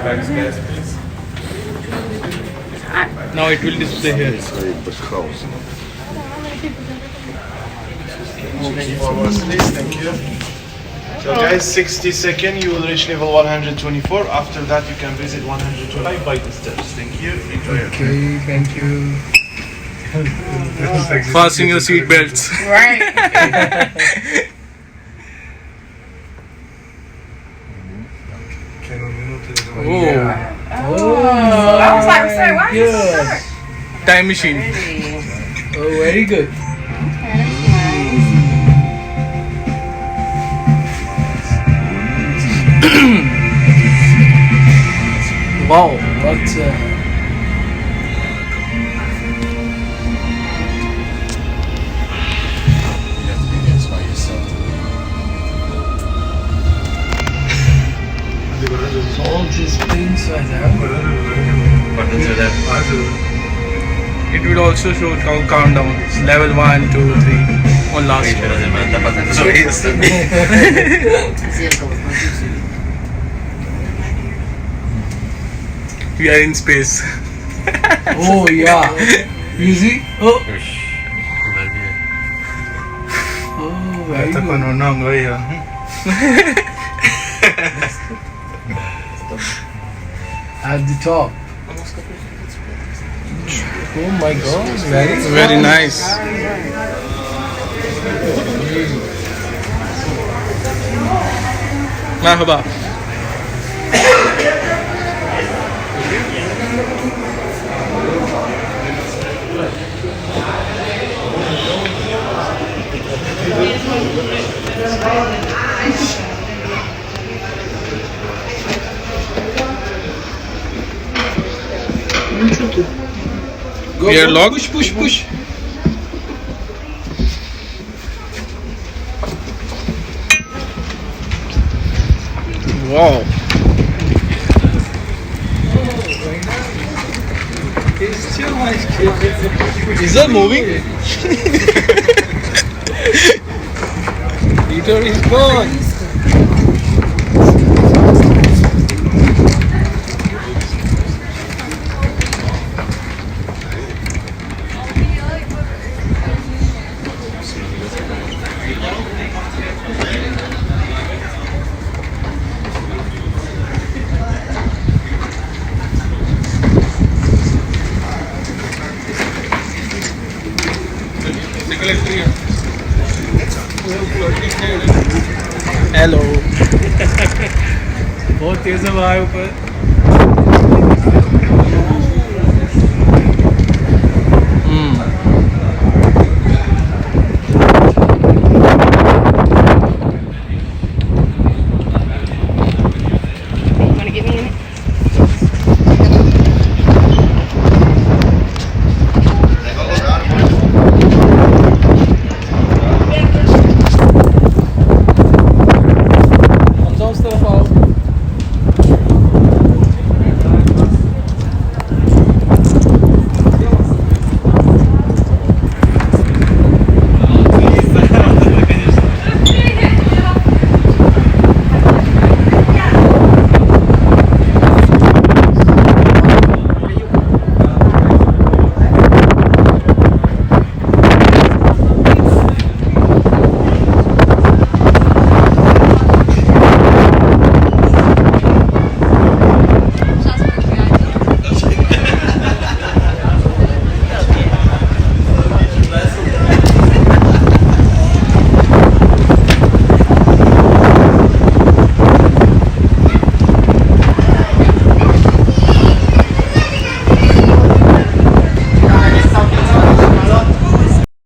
Backspace, please. Now it will display here. Forward, please. Thank you. So guys, 60 seconds, you will reach level 124. After that, you can visit 125 by the steps. Thank you. Enjoy your trip. Okay, thank you. Fasten your seat belts. Right. Oh, Oh, I was like, sorry, why are you so Good. dark? time machine. Pretty. Oh, very good. Wow, what's all these things are there? It will also show countdown. Level 1, 2, 3. On last. We are in space. Oh yeah. You see? Oh, oh, very good. At the top. Oh my God, Very nice. Merhaba. We are locked. Push. Wow. It's too much. Is that moving? Peter is gone. Hello. बहुत तेज है वहाँ ऊपर